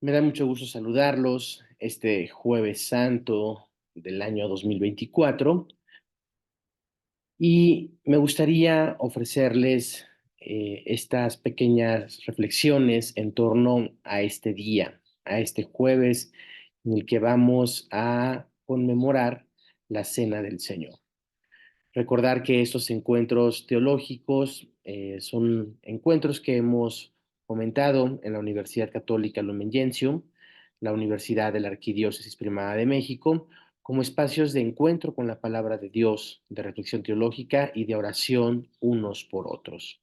Me da mucho gusto saludarlos este Jueves Santo del año 2024 y me gustaría ofrecerles estas pequeñas reflexiones en torno a este día, a este jueves en el que vamos a conmemorar la Cena del Señor. Recordar que estos encuentros teológicos son encuentros que hemos fomentado en la Universidad Católica Lumen Gentium, la Universidad de la Arquidiócesis Primada de México, como espacios de encuentro con la palabra de Dios, de reflexión teológica y de oración unos por otros.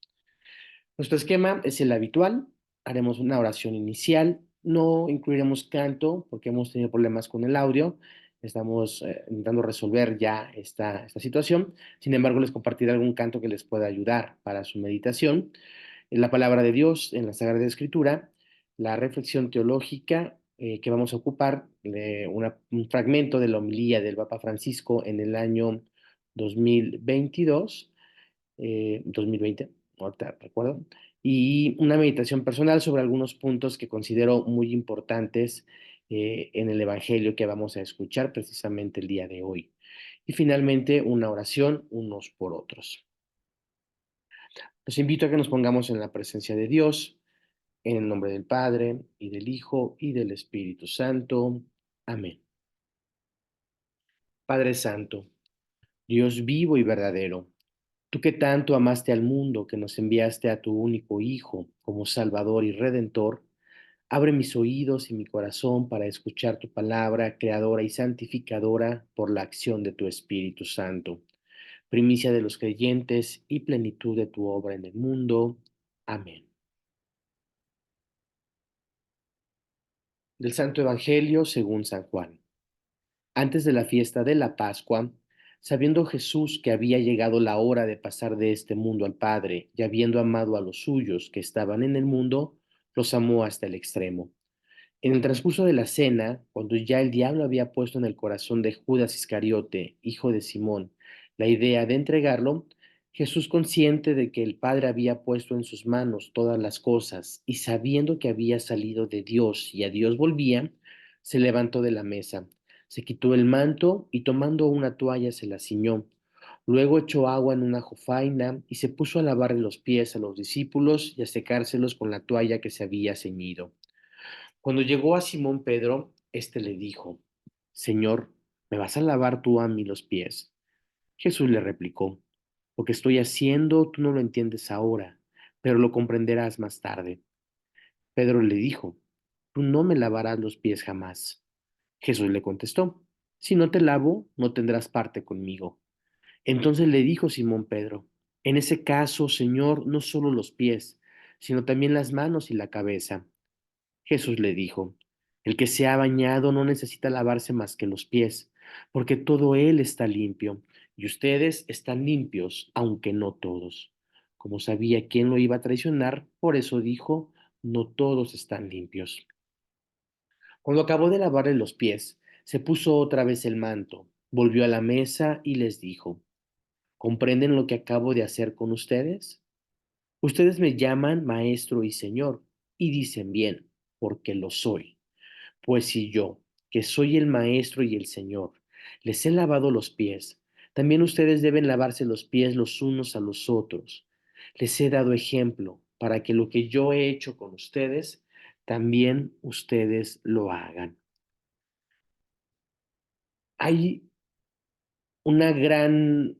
Nuestro esquema es el habitual, haremos una oración inicial, no incluiremos canto porque hemos tenido problemas con el audio, estamos intentando resolver ya esta situación, sin embargo les compartiré algún canto que les pueda ayudar para su meditación, en la palabra de Dios, en la Sagrada Escritura, la reflexión teológica que vamos a ocupar, un fragmento de la homilía del Papa Francisco en el año 2022 2020, ahorita recuerdo, y una meditación personal sobre algunos puntos que considero muy importantes en el Evangelio que vamos a escuchar precisamente el día de hoy. Y finalmente, una oración unos por otros. Los invito a que nos pongamos en la presencia de Dios, en el nombre del Padre, y del Hijo, y del Espíritu Santo. Amén. Padre Santo, Dios vivo y verdadero, tú que tanto amaste al mundo, que nos enviaste a tu único Hijo como Salvador y Redentor, abre mis oídos y mi corazón para escuchar tu palabra, creadora y santificadora por la acción de tu Espíritu Santo, primicia de los creyentes y plenitud de tu obra en el mundo. Amén. Del Santo Evangelio según San Juan. Antes de la fiesta de la Pascua, sabiendo Jesús que había llegado la hora de pasar de este mundo al Padre, y habiendo amado a los suyos que estaban en el mundo, los amó hasta el extremo. En el transcurso de la cena, cuando ya el diablo había puesto en el corazón de Judas Iscariote, hijo de Simón, la idea de entregarlo, Jesús, consciente de que el Padre había puesto en sus manos todas las cosas y sabiendo que había salido de Dios y a Dios volvía, se levantó de la mesa, se quitó el manto y tomando una toalla se la ciñó. Luego echó agua en una jofaina y se puso a lavarle los pies a los discípulos y a secárselos con la toalla que se había ceñido. Cuando llegó a Simón Pedro, éste le dijo: Señor, ¿me vas a lavar tú a mí los pies? Jesús le replicó: Lo que estoy haciendo tú no lo entiendes ahora, pero lo comprenderás más tarde. Pedro le dijo: Tú no me lavarás los pies jamás. Jesús le contestó: Si no te lavo, no tendrás parte conmigo. Entonces le dijo Simón Pedro: En ese caso, Señor, no solo los pies, sino también las manos y la cabeza. Jesús le dijo: El que se ha bañado no necesita lavarse más que los pies, porque todo él está limpio, y ustedes están limpios, aunque no todos. Como sabía quién lo iba a traicionar, por eso dijo: No todos están limpios. Cuando acabó de lavarle los pies, se puso otra vez el manto, volvió a la mesa y les dijo: ¿Comprenden lo que acabo de hacer con ustedes? Ustedes me llaman maestro y señor, y dicen bien, porque lo soy. Pues si yo, que soy el Maestro y el Señor, les he lavado los pies, también ustedes deben lavarse los pies los unos a los otros. Les he dado ejemplo para que lo que yo he hecho con ustedes, también ustedes lo hagan. Hay una gran,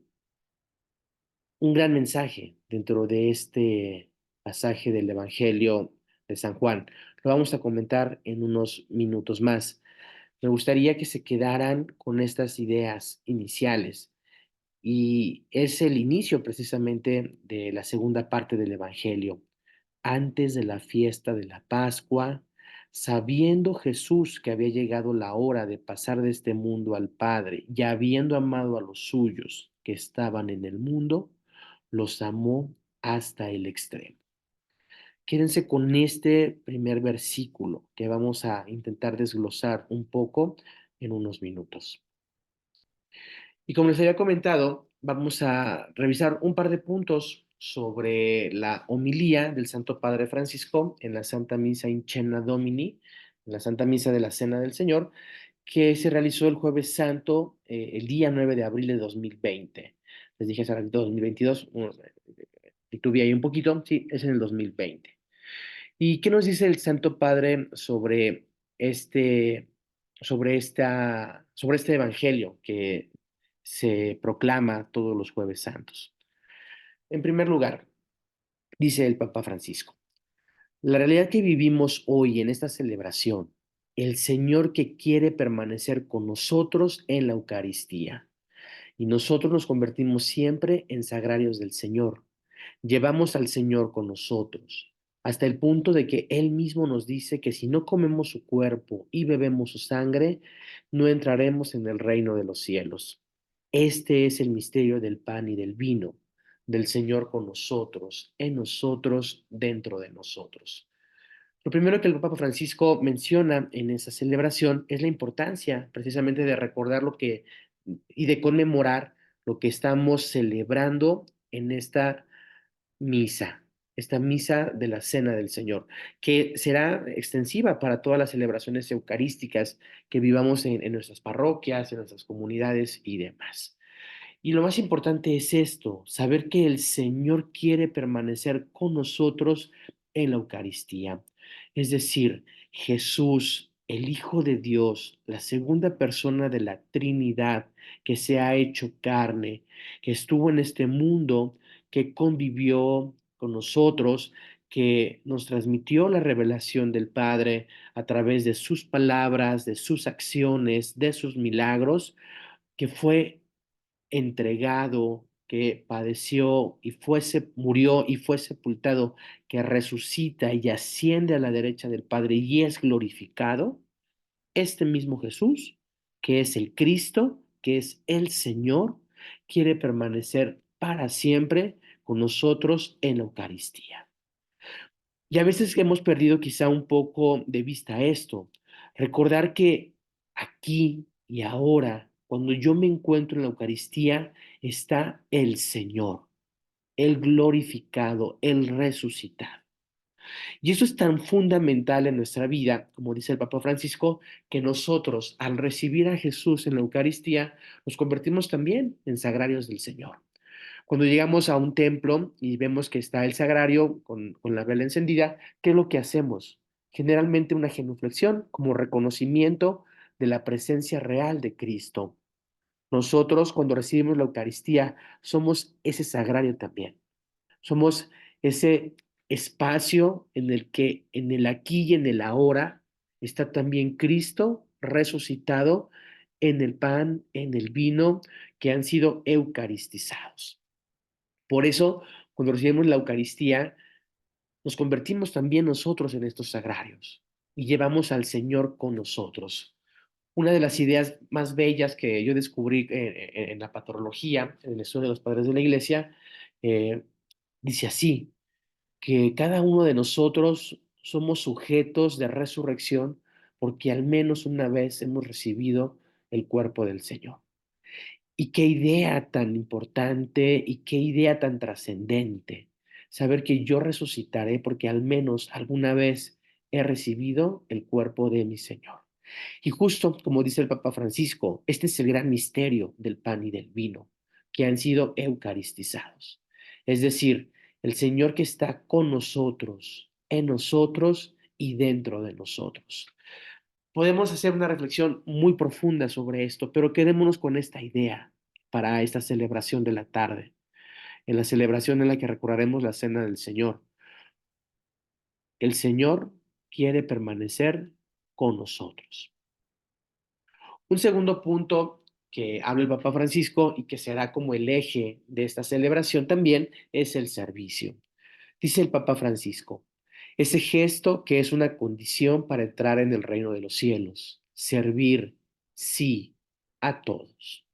un gran mensaje dentro de este pasaje del Evangelio de San Juan. Lo vamos a comentar en unos minutos más. Me gustaría que se quedaran con estas ideas iniciales y es el inicio precisamente de la segunda parte del Evangelio. Antes de la fiesta de la Pascua, sabiendo Jesús que había llegado la hora de pasar de este mundo al Padre y habiendo amado a los suyos que estaban en el mundo, los amó hasta el extremo. Quédense con este primer versículo que vamos a intentar desglosar un poco en unos minutos. Y como les había comentado, vamos a revisar un par de puntos sobre la homilía del Santo Padre Francisco en la Santa Misa in Cena Domini en la Santa Misa de la Cena del Señor, que se realizó el Jueves Santo, el día 9 de abril de 2020. Les dije hace ratito 2022, tuve ahí un poquito, sí, es en el 2020. ¿Y qué nos dice el Santo Padre este, sobre este evangelio que se proclama todos los Jueves Santos? En primer lugar, dice el Papa Francisco, la realidad que vivimos hoy en esta celebración, el Señor que quiere permanecer con nosotros en la Eucaristía. Y nosotros nos convertimos siempre en sagrarios del Señor. Llevamos al Señor con nosotros, hasta el punto de que Él mismo nos dice que si no comemos su cuerpo y bebemos su sangre, no entraremos en el reino de los cielos. Este es el misterio del pan y del vino, del Señor con nosotros, en nosotros, dentro de nosotros. Lo primero que el Papa Francisco menciona en esa celebración es la importancia precisamente de recordar lo que y de conmemorar lo que estamos celebrando en esta misa de la Cena del Señor, que será extensiva para todas las celebraciones eucarísticas que vivamos en nuestras parroquias, en nuestras comunidades y demás. Y lo más importante es esto, saber que el Señor quiere permanecer con nosotros en la Eucaristía. Es decir, Jesús, el Hijo de Dios, la segunda persona de la Trinidad, que se ha hecho carne, que estuvo en este mundo, que convivió con nosotros, que nos transmitió la revelación del Padre a través de sus palabras, de sus acciones, de sus milagros, que fue entregado, que padeció y murió y fue sepultado, que resucita y asciende a la derecha del Padre y es glorificado, este mismo Jesús, que es el Cristo, que es el Señor, quiere permanecer para siempre con nosotros en la Eucaristía. Y a veces hemos perdido quizá un poco de vista esto. Recordar que aquí y ahora, cuando yo me encuentro en la Eucaristía, está el Señor, el glorificado, el resucitado. Y eso es tan fundamental en nuestra vida, como dice el Papa Francisco, que nosotros, al recibir a Jesús en la Eucaristía, nos convertimos también en sagrarios del Señor. Cuando llegamos a un templo y vemos que está el sagrario con la vela encendida, ¿qué es lo que hacemos? Generalmente una genuflexión como reconocimiento de la presencia real de Cristo. Nosotros, cuando recibimos la Eucaristía, somos ese sagrario también. Somos ese espacio en el que en el aquí y en el ahora está también Cristo resucitado en el pan, en el vino, que han sido eucaristizados. Por eso, cuando recibimos la Eucaristía, nos convertimos también nosotros en estos sagrarios y llevamos al Señor con nosotros. Una de las ideas más bellas que yo descubrí en la patrología, en el estudio de los padres de la iglesia, eh, dice así, que cada uno de nosotros somos sujetos de resurrección porque al menos una vez hemos recibido el cuerpo del Señor. Y qué idea tan importante y qué idea tan trascendente. Saber que yo resucitaré porque al menos alguna vez he recibido el cuerpo de mi Señor. Y justo como dice el Papa Francisco, este es el gran misterio del pan y del vino, que han sido eucaristizados. Es decir, el Señor que está con nosotros, en nosotros y dentro de nosotros. Podemos hacer una reflexión muy profunda sobre esto, pero quedémonos con esta idea para esta celebración de la tarde, en la celebración en la que recordaremos la cena del Señor. El Señor quiere permanecer con nosotros. Un segundo punto que habla el Papa Francisco y que será como el eje de esta celebración también es el servicio. Dice el Papa Francisco, ese gesto que es una condición para entrar en el reino de los cielos, servir, sí, a todos.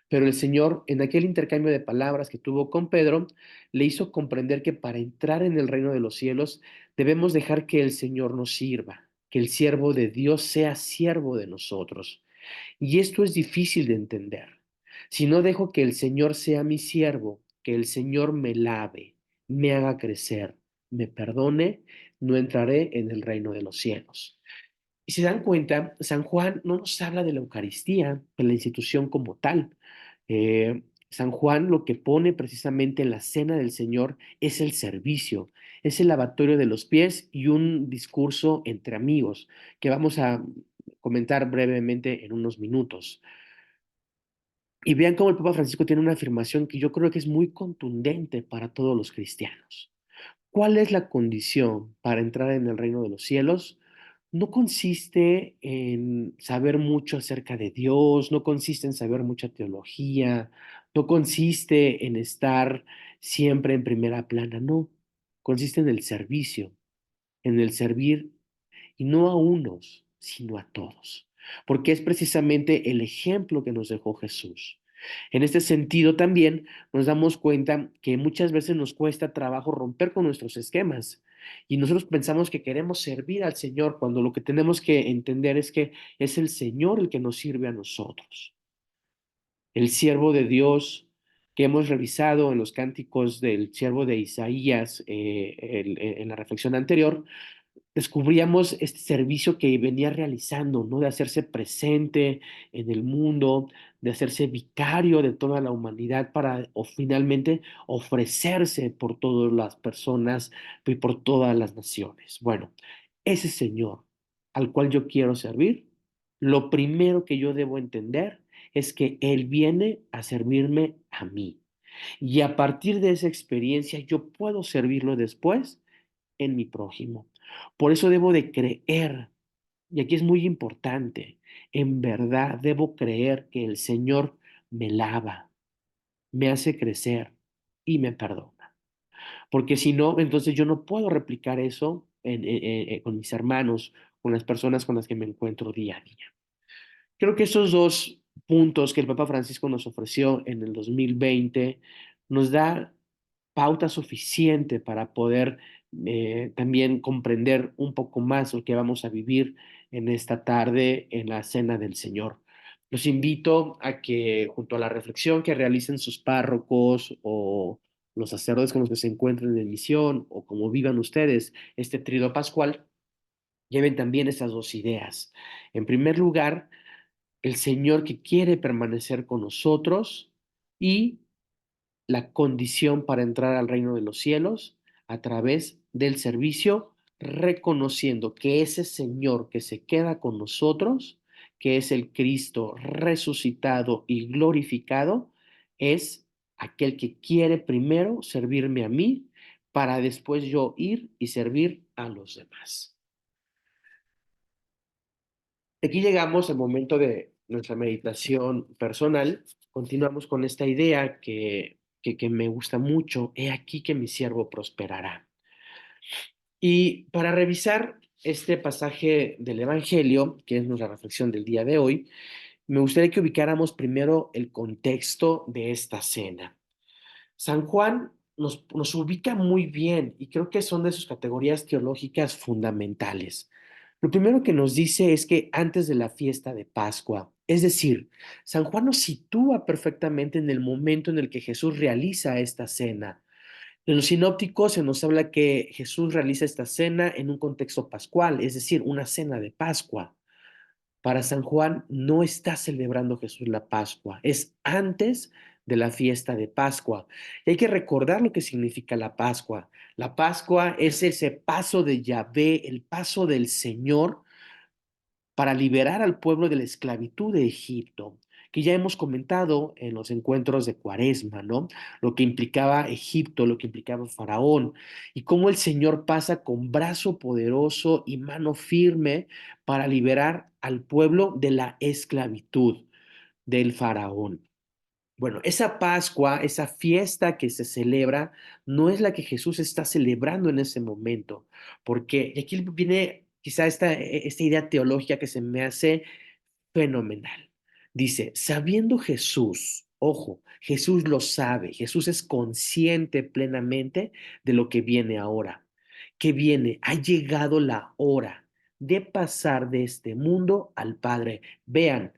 Pero el Señor, en aquel intercambio de palabras que tuvo con Pedro, le hizo comprender que para entrar en el reino de los cielos debemos dejar que el Señor nos sirva, que el siervo de Dios sea siervo de nosotros. Y esto es difícil de entender. Si no dejo que el Señor sea mi siervo, que el Señor me lave, me haga crecer, me perdone, no entraré en el reino de los cielos. Y se dan cuenta, San Juan no nos habla de la Eucaristía, de la institución como tal. San Juan lo que pone precisamente en la cena del Señor es el servicio, es el lavatorio de los pies y un discurso entre amigos que vamos a comentar brevemente en unos minutos. Y vean cómo el Papa Francisco tiene una afirmación que yo creo que es muy contundente para todos los cristianos. ¿Cuál es la condición para entrar en el reino de los cielos? No consiste en saber mucho acerca de Dios, no consiste en saber mucha teología, no consiste en estar siempre en primera plana, no. Consiste en el servicio, en el servir y no a unos, sino a todos, porque es precisamente el ejemplo que nos dejó Jesús. En este sentido también nos damos cuenta que muchas veces nos cuesta trabajo romper con nuestros esquemas y nosotros pensamos que queremos servir al Señor cuando lo que tenemos que entender es que es el Señor el que nos sirve a nosotros. El siervo de Dios que hemos revisado en los cánticos del siervo de Isaías en la reflexión anterior, descubríamos este servicio que venía realizando, ¿no? De hacerse presente en el mundo, de hacerse vicario de toda la humanidad para o finalmente ofrecerse por todas las personas y por todas las naciones. Bueno, ese Señor al cual yo quiero servir, lo primero que yo debo entender es que Él viene a servirme a mí. Y a partir de esa experiencia yo puedo servirlo después en mi prójimo. Por eso debo de creer, y aquí es muy importante, en verdad debo creer que el Señor me lava, me hace crecer y me perdona. Porque si no, entonces yo no puedo replicar eso con mis hermanos, con las personas con las que me encuentro día a día. Creo que esos dos puntos que el Papa Francisco nos ofreció en el 2020 nos da pauta suficiente para poder también comprender un poco más lo que vamos a vivir en esta tarde en la Cena del Señor. Los invito a que junto a la reflexión que realicen sus párrocos o los sacerdotes con los que se encuentren en misión o como vivan ustedes este trido pascual, lleven también esas dos ideas. En primer lugar, el Señor que quiere permanecer con nosotros y la condición para entrar al reino de los cielos a través del servicio, reconociendo que ese Señor que se queda con nosotros, que es el Cristo resucitado y glorificado, es aquel que quiere primero servirme a mí para después yo ir y servir a los demás. Aquí llegamos al momento de nuestra meditación personal. Continuamos con esta idea que me gusta mucho. He aquí que mi siervo prosperará. Y para revisar este pasaje del Evangelio, que es nuestra reflexión del día de hoy, me gustaría que ubicáramos primero el contexto de esta cena. San Juan nos ubica muy bien y creo que son de sus categorías teológicas fundamentales. Lo primero que nos dice es que antes de la fiesta de Pascua, es decir, San Juan nos sitúa perfectamente en el momento en el que Jesús realiza esta cena. En los sinópticos se nos habla que Jesús realiza esta cena en un contexto pascual, es decir, una cena de Pascua. Para San Juan no está celebrando Jesús la Pascua, es antes de la fiesta de Pascua. Y hay que recordar lo que significa la Pascua. La Pascua es ese paso de Yahvé, el paso del Señor para liberar al pueblo de la esclavitud de Egipto, que ya hemos comentado en los encuentros de Cuaresma, ¿no? Lo que implicaba Egipto, lo que implicaba Faraón, y cómo el Señor pasa con brazo poderoso y mano firme para liberar al pueblo de la esclavitud del Faraón. Bueno, esa Pascua, esa fiesta que se celebra, no es la que Jesús está celebrando en ese momento, porque y aquí viene quizá esta idea teológica que se me hace fenomenal. Dice, sabiendo Jesús, ojo, Jesús lo sabe, Jesús es consciente plenamente de lo que viene ahora, que viene, ha llegado la hora de pasar de este mundo al Padre. Vean,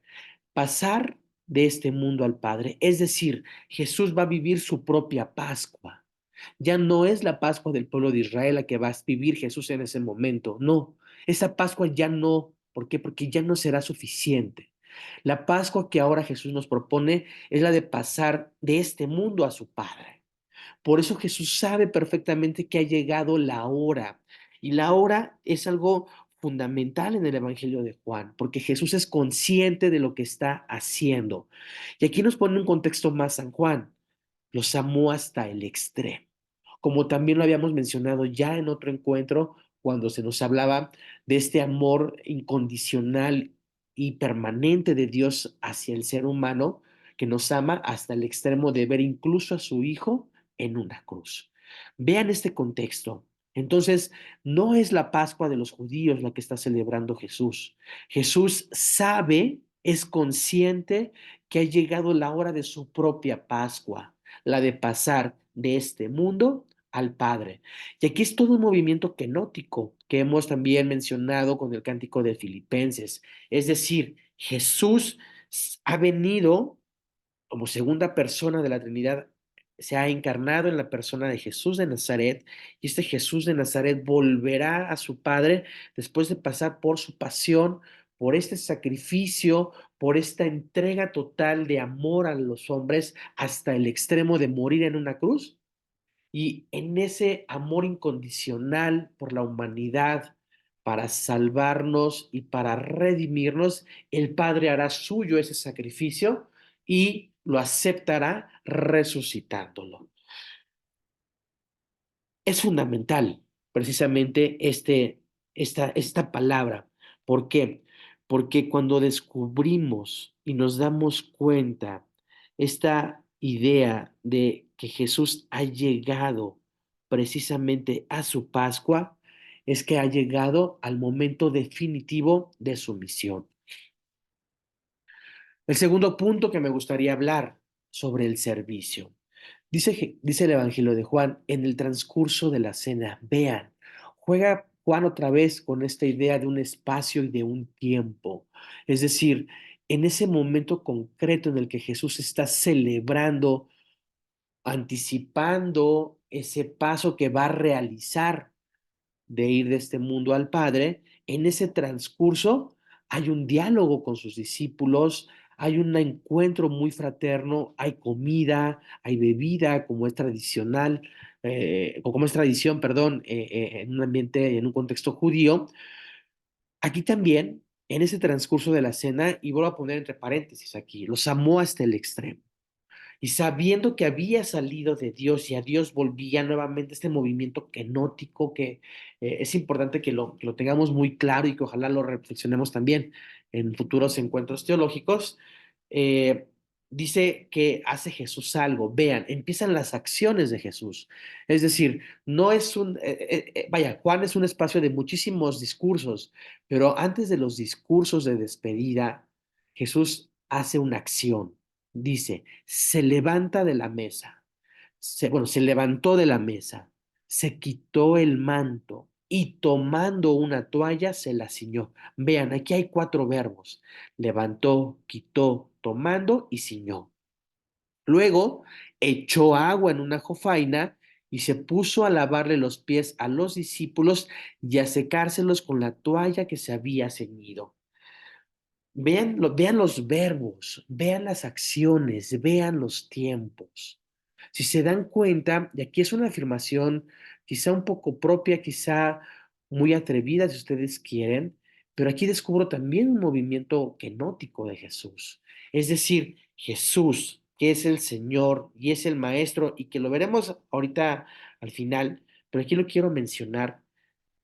pasar de este mundo al Padre. Es decir, Jesús va a vivir su propia Pascua. Ya no es la Pascua del pueblo de Israel la que va a vivir Jesús en ese momento. No, esa Pascua ya no. ¿Por qué? Porque ya no será suficiente. La Pascua que ahora Jesús nos propone es la de pasar de este mundo a su Padre. Por eso Jesús sabe perfectamente que ha llegado la hora. Y la hora es algo fundamental en el Evangelio de Juan, porque Jesús es consciente de lo que está haciendo. Y aquí nos pone un contexto más San Juan. Los amó hasta el extremo. Como también lo habíamos mencionado ya en otro encuentro, cuando se nos hablaba de este amor incondicional y permanente de Dios hacia el ser humano, que nos ama hasta el extremo de ver incluso a su Hijo en una cruz. Vean este contexto. Entonces, no es la Pascua de los judíos la que está celebrando Jesús. Jesús sabe, es consciente que ha llegado la hora de su propia Pascua, la de pasar de este mundo al Padre. Y aquí es todo un movimiento kenótico que hemos también mencionado con el cántico de Filipenses. Es decir, Jesús ha venido como segunda persona de la Trinidad, se ha encarnado en la persona de Jesús de Nazaret, y este Jesús de Nazaret volverá a su Padre después de pasar por su pasión, por este sacrificio, por esta entrega total de amor a los hombres hasta el extremo de morir en una cruz. Y en ese amor incondicional por la humanidad, para salvarnos y para redimirnos, el Padre hará suyo ese sacrificio y lo aceptará resucitándolo. Es fundamental precisamente esta palabra. ¿Por qué? Porque cuando descubrimos y nos damos cuenta esta idea de que Jesús ha llegado precisamente a su Pascua, es que ha llegado al momento definitivo de su misión. El segundo punto que me gustaría hablar sobre el servicio. Dice el Evangelio de Juan, en el transcurso de la cena, vean, juega Juan otra vez con esta idea de un espacio y de un tiempo. Es decir, en ese momento concreto en el que Jesús está celebrando, anticipando ese paso que va a realizar de ir de este mundo al Padre, en ese transcurso hay un diálogo con sus discípulos, hay un encuentro muy fraterno, hay comida, hay bebida, como es tradicional, o como es tradición, perdón, en un ambiente, en un contexto judío. Aquí también, en ese transcurso de la cena, y vuelvo a poner entre paréntesis aquí, los amó hasta el extremo. Y sabiendo que había salido de Dios y a Dios volvía nuevamente este movimiento kenótico que es importante que lo tengamos muy claro y que ojalá lo reflexionemos también en futuros encuentros teológicos, eh, dice que hace Jesús algo. Vean, empiezan las acciones de Jesús. Es decir, no es vaya, Juan es un espacio de muchísimos discursos, pero antes de los discursos de despedida, Jesús hace una acción. Dice, se levanta de la mesa, se levantó de la mesa, se quitó el manto y tomando una toalla se la ciñó. Vean, aquí hay cuatro verbos, levantó, quitó, tomando y ciñó. Luego echó agua en una jofaina y se puso a lavarle los pies a los discípulos y a secárselos con la toalla que se había ceñido. Vean los verbos, vean las acciones, vean los tiempos. Si se dan cuenta, y aquí es una afirmación quizá un poco propia, quizá muy atrevida si ustedes quieren, pero aquí descubro también un movimiento kenótico de Jesús. Es decir, Jesús, que es el Señor y es el Maestro, y que lo veremos ahorita al final, pero aquí lo quiero mencionar,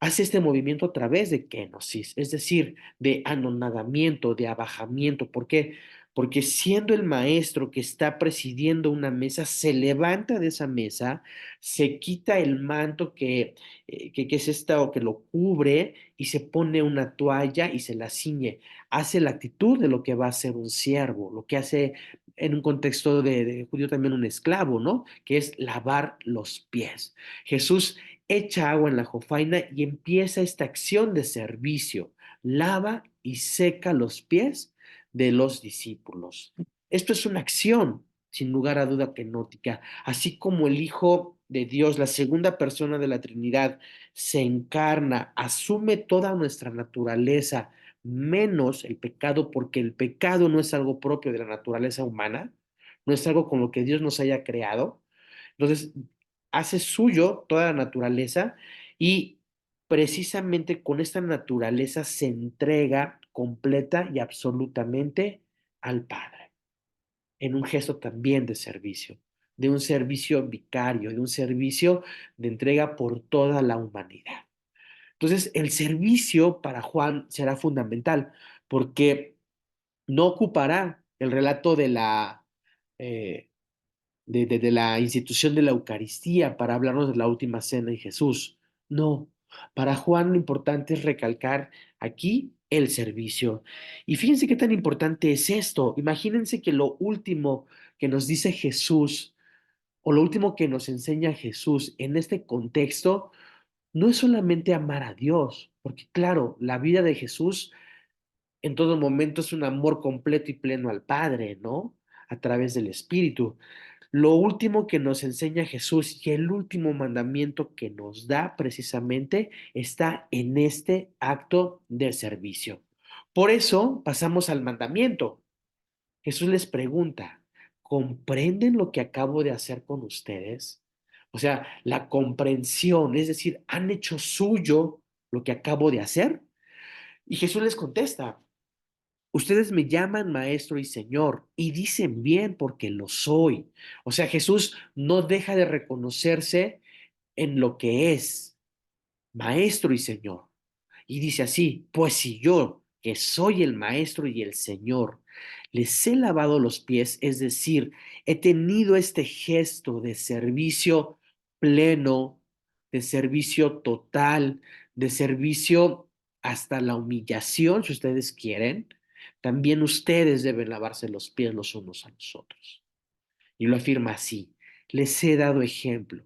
hace este movimiento a través de kenosis, es decir, de anonadamiento, de abajamiento. ¿Por qué? Porque siendo el maestro que está presidiendo una mesa, se levanta de esa mesa, se quita el manto que es esta o que lo cubre y se pone una toalla y se la ciñe. Hace la actitud de lo que va a ser un siervo, lo que hace en un contexto de judío también un esclavo, ¿no? Que es lavar los pies. Jesús echa agua en la jofaina y empieza esta acción de servicio. Lava y seca los pies de los discípulos. Esto es una acción, sin lugar a duda, kenótica. Así como el Hijo de Dios, la segunda persona de la Trinidad, se encarna, asume toda nuestra naturaleza menos el pecado, porque el pecado no es algo propio de la naturaleza humana, no es algo con lo que Dios nos haya creado. Entonces, hace suyo toda la naturaleza y precisamente con esta naturaleza se entrega completa y absolutamente al Padre, en un gesto también de un servicio vicario, de un servicio de entrega por toda la humanidad. Entonces, el servicio para Juan será fundamental porque no ocupará el relato eh, de la institución de la Eucaristía para hablarnos de la última cena en Jesús. No, para Juan lo importante es recalcar aquí el servicio. Y fíjense qué tan importante es esto. Imagínense que lo último que nos dice Jesús o lo último que nos enseña Jesús en este contexto no es solamente amar a Dios, porque claro, la vida de Jesús en todo momento es un amor completo y pleno al Padre, ¿no? A través del Espíritu. Lo último que nos enseña Jesús y el último mandamiento que nos da precisamente está en este acto de servicio. Por eso pasamos al mandamiento. Jesús les pregunta, ¿comprenden lo que acabo de hacer con ustedes? O sea, la comprensión, es decir, ¿han hecho suyo lo que acabo de hacer? Y Jesús les contesta, ustedes me llaman maestro y señor y dicen bien porque lo soy. O sea, Jesús no deja de reconocerse en lo que es maestro y señor. Y dice así, pues si yo, que soy el maestro y el señor, les he lavado los pies, es decir, he tenido este gesto de servicio pleno, de servicio total, de servicio hasta la humillación, si ustedes quieren, también ustedes deben lavarse los pies los unos a los otros. Y lo afirma así, les he dado ejemplo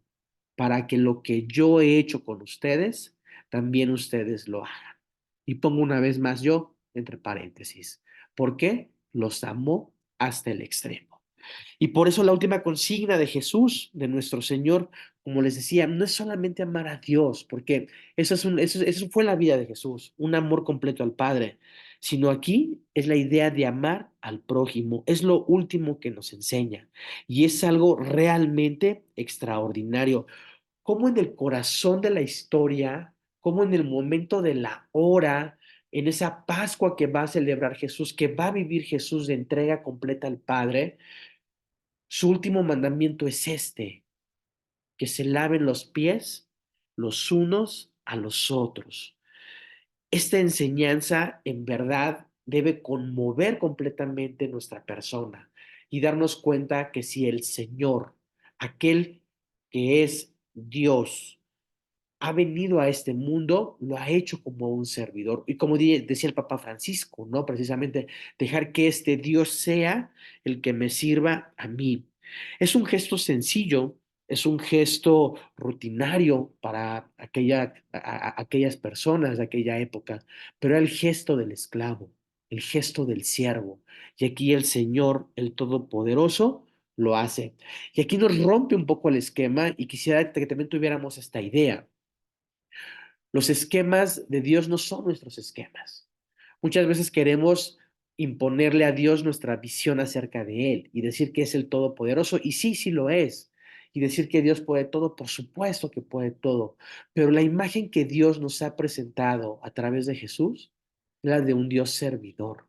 para que lo que yo he hecho con ustedes, también ustedes lo hagan. Y pongo una vez más yo entre paréntesis. ¿Por qué? Los amo hasta el extremo. Y por eso la última consigna de Jesús, de nuestro Señor, como les decía, no es solamente amar a Dios, porque eso fue la vida de Jesús, un amor completo al Padre, sino aquí es la idea de amar al prójimo, es lo último que nos enseña y es algo realmente extraordinario. Como en el corazón de la historia, como en el momento de la hora, en esa Pascua que va a celebrar Jesús, que va a vivir Jesús de entrega completa al Padre, su último mandamiento es este, que se laven los pies los unos a los otros. Esta enseñanza en verdad debe conmover completamente nuestra persona y darnos cuenta que si el Señor, aquel que es Dios, ha venido a este mundo, lo ha hecho como un servidor. Y como decía el Papa Francisco, ¿no? Precisamente dejar que este Dios sea el que me sirva a mí. Es un gesto sencillo, es un gesto rutinario para aquellas personas de aquella época, pero era el gesto del esclavo, el gesto del siervo. Y aquí el Señor, el Todopoderoso, lo hace. Y aquí nos rompe un poco el esquema y quisiera que también tuviéramos esta idea. Los esquemas de Dios no son nuestros esquemas. Muchas veces queremos imponerle a Dios nuestra visión acerca de Él y decir que es el Todopoderoso, y sí, sí lo es. Y decir que Dios puede todo, por supuesto que puede todo. Pero la imagen que Dios nos ha presentado a través de Jesús es la de un Dios servidor.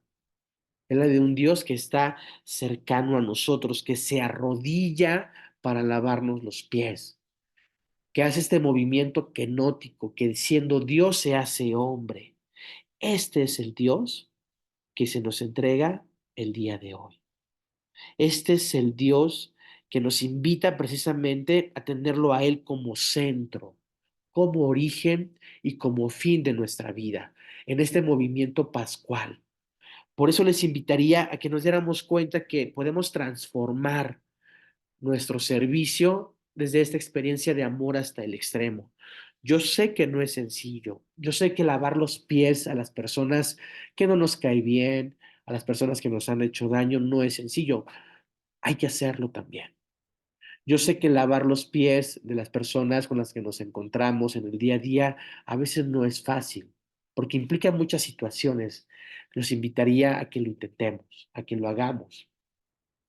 Es la de un Dios que está cercano a nosotros, que se arrodilla para lavarnos los pies, que hace este movimiento kenótico, que siendo Dios se hace hombre. Este es el Dios que se nos entrega el día de hoy. Este es el Dios que nos invita precisamente a tenerlo a Él como centro, como origen y como fin de nuestra vida, en este movimiento pascual. Por eso les invitaría a que nos diéramos cuenta que podemos transformar nuestro servicio desde esta experiencia de amor hasta el extremo. Yo sé que no es sencillo. Yo sé que lavar los pies a las personas que no nos cae bien, a las personas que nos han hecho daño, no es sencillo. Hay que hacerlo también. Yo sé que lavar los pies de las personas con las que nos encontramos en el día a día a veces no es fácil. porque implica muchas situaciones. Los invitaría a que lo intentemos, a que lo hagamos.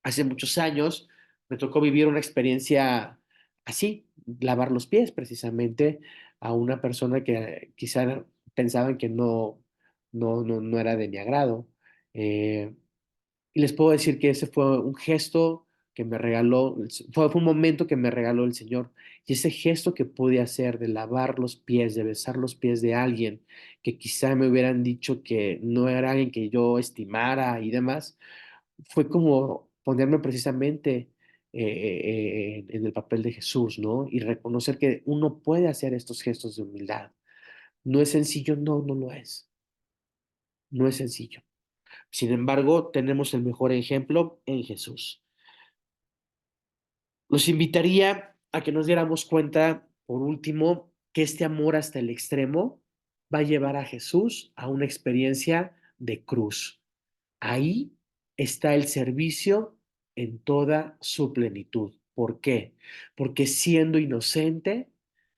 Hace muchos años me tocó vivir una experiencia así, lavar los pies precisamente a una persona que quizá pensaban que no era de mi agrado. Eh, y les puedo decir que ese fue un gesto que me regaló, fue un momento que me regaló el Señor. Y ese gesto que pude hacer de lavar los pies, de besar los pies de alguien que quizá me hubieran dicho que no era alguien que yo estimara y demás, fue como ponerme precisamente en el papel de Jesús, ¿no? Y reconocer que uno puede hacer estos gestos de humildad. No es sencillo, no lo es. No es sencillo. Sin embargo, tenemos el mejor ejemplo en Jesús. Los invitaría a que nos diéramos cuenta, por último, que este amor hasta el extremo va a llevar a Jesús a una experiencia de cruz. Ahí está el servicio en toda su plenitud. ¿Por qué? Porque siendo inocente,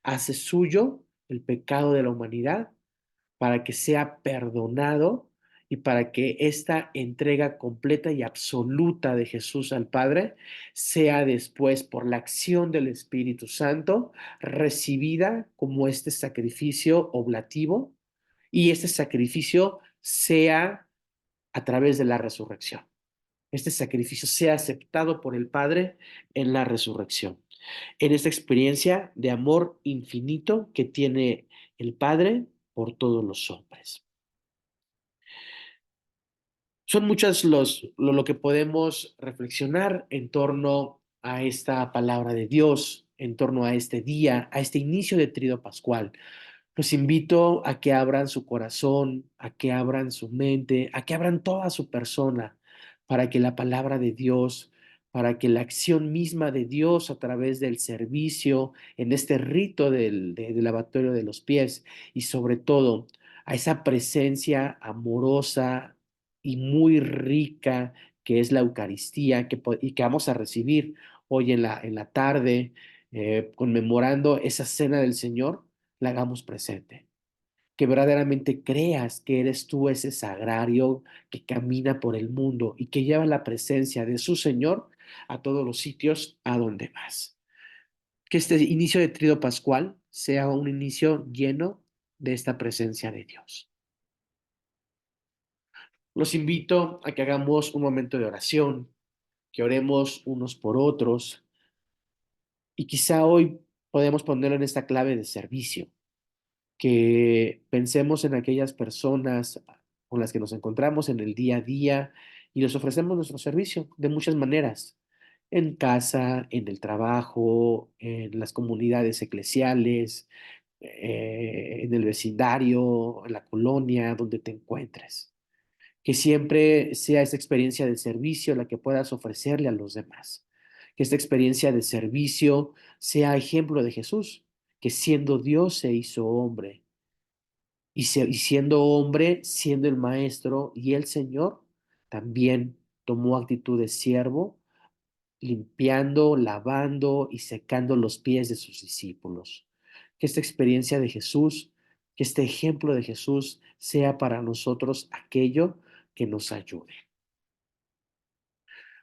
hace suyo el pecado de la humanidad para que sea perdonado y para que esta entrega completa y absoluta de Jesús al Padre sea después por la acción del Espíritu Santo recibida como este sacrificio oblativo y este sacrificio sea a través de la resurrección. Este sacrificio sea aceptado por el Padre en la resurrección, en esta experiencia de amor infinito que tiene el Padre por todos los hombres. Son muchas lo que podemos reflexionar en torno a esta palabra de Dios, en torno a este día, a este inicio de Tríodo Pascual. Los invito a que abran su corazón, a que abran su mente, a que abran toda su persona para que la palabra de Dios, para que la acción misma de Dios a través del servicio en este rito del lavatorio de los pies y sobre todo a esa presencia amorosa y muy rica que es la Eucaristía y que vamos a recibir hoy en la tarde, conmemorando esa cena del Señor, la hagamos presente. Que verdaderamente creas que eres tú ese sagrario que camina por el mundo y que lleva la presencia de su Señor a todos los sitios a donde vas. Que este inicio de Tríodo Pascual sea un inicio lleno de esta presencia de Dios. Los invito a que hagamos un momento de oración, que oremos unos por otros y quizá hoy podemos ponerlo en esta clave de servicio, que pensemos en aquellas personas con las que nos encontramos en el día a día y les ofrecemos nuestro servicio de muchas maneras, en casa, en el trabajo, en las comunidades eclesiales, en el vecindario, en la colonia, donde te encuentres. Que siempre sea esa experiencia de servicio la que puedas ofrecerle a los demás. Que esta experiencia de servicio sea ejemplo de Jesús, que siendo Dios se hizo hombre y siendo hombre, siendo el maestro y el Señor, también tomó actitud de siervo, limpiando, lavando y secando los pies de sus discípulos. Que esta experiencia de Jesús, que este ejemplo de Jesús sea para nosotros aquello que nos ayude.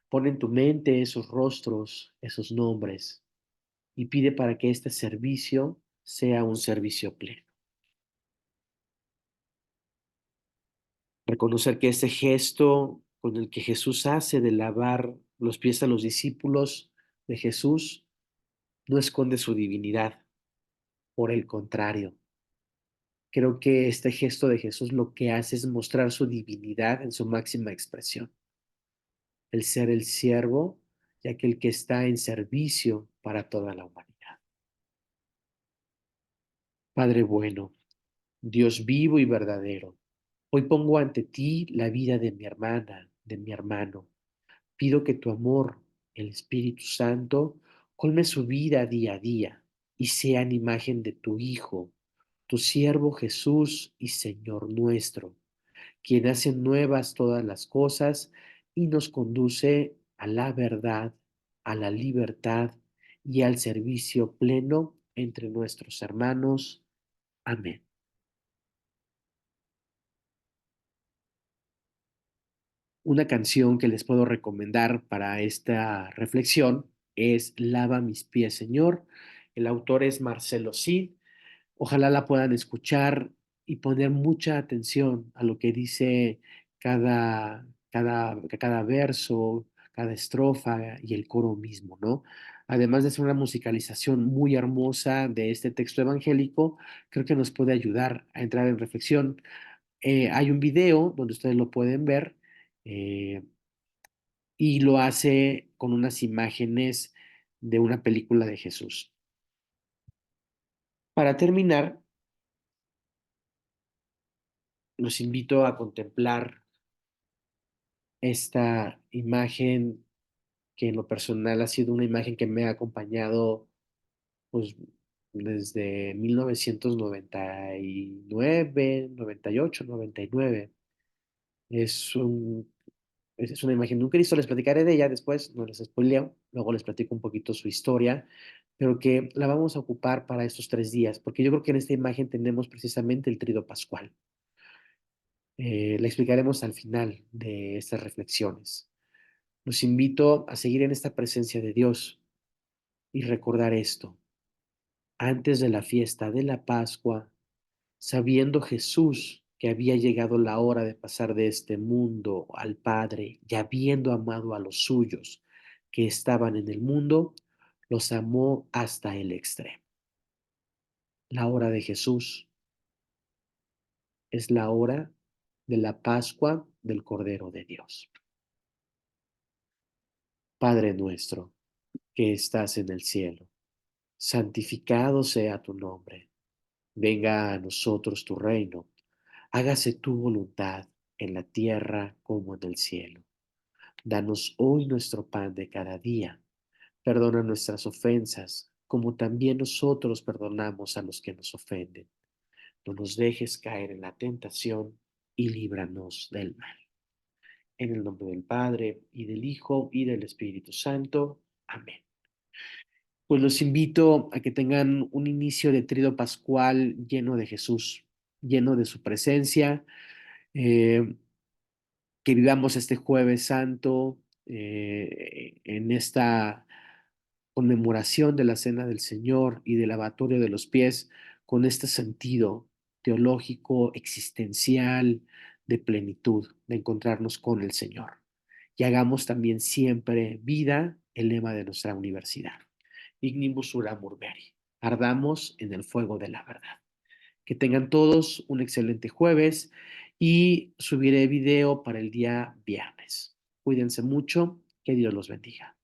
Pon en tu mente esos rostros, esos nombres y pide para que este servicio sea un servicio pleno. Reconocer que ese gesto con el que Jesús hace de lavar los pies a los discípulos de Jesús no esconde su divinidad. Por el contrario, creo que este gesto de Jesús lo que hace es mostrar su divinidad en su máxima expresión. El ser el siervo y aquel que está en servicio para toda la humanidad. Padre bueno, Dios vivo y verdadero, hoy pongo ante ti la vida de mi hermana, de mi hermano. Pido que tu amor, el Espíritu Santo, colme su vida día a día y sean imagen de tu Hijo, tu siervo Jesús y Señor nuestro, quien hace nuevas todas las cosas y nos conduce a la verdad, a la libertad y al servicio pleno entre nuestros hermanos. Amén. Una canción que les puedo recomendar para esta reflexión es Lava mis pies, Señor. El autor es Marcelo Cid. Ojalá la puedan escuchar y poner mucha atención a lo que dice cada verso, cada estrofa y el coro mismo, ¿no? Además de ser una musicalización muy hermosa de este texto evangélico, creo que nos puede ayudar a entrar en reflexión. Hay un video donde ustedes lo pueden ver, eh, y lo hace con unas imágenes de una película de Jesús. Para terminar, los invito a contemplar esta imagen que en lo personal ha sido una imagen que me ha acompañado pues desde 1999, 98, 99. Es un, es una imagen de un Cristo, les platicaré de ella después, no les spoileo, luego les platico un poquito su historia, pero que la vamos a ocupar para estos 3 días, porque yo creo que en esta imagen tenemos precisamente el trido pascual. La explicaremos al final de estas reflexiones. Los invito a seguir en esta presencia de Dios y recordar esto. Antes de la fiesta de la Pascua, sabiendo Jesús que había llegado la hora de pasar de este mundo al Padre y habiendo amado a los suyos que estaban en el mundo, los amó hasta el extremo. La hora de Jesús es la hora de la Pascua del Cordero de Dios. Padre nuestro, que estás en el cielo, santificado sea tu nombre. Venga a nosotros tu reino. Hágase tu voluntad en la tierra como en el cielo. Danos hoy nuestro pan de cada día. Perdona nuestras ofensas, como también nosotros perdonamos a los que nos ofenden. No nos dejes caer en la tentación y líbranos del mal. En el nombre del Padre, y del Hijo, y del Espíritu Santo. Amén. Pues los invito a que tengan un inicio de trido pascual lleno de Jesús, lleno de su presencia, eh, que vivamos este jueves santo en esta conmemoración de la Cena del Señor y del lavatorio de los pies con este sentido teológico, existencial, de plenitud, de encontrarnos con el Señor. Y hagamos también siempre vida el lema de nuestra universidad. Ignibus uramur veri. Ardamos en el fuego de la verdad. Que tengan todos un excelente jueves y subiré video para el día viernes. Cuídense mucho, que Dios los bendiga.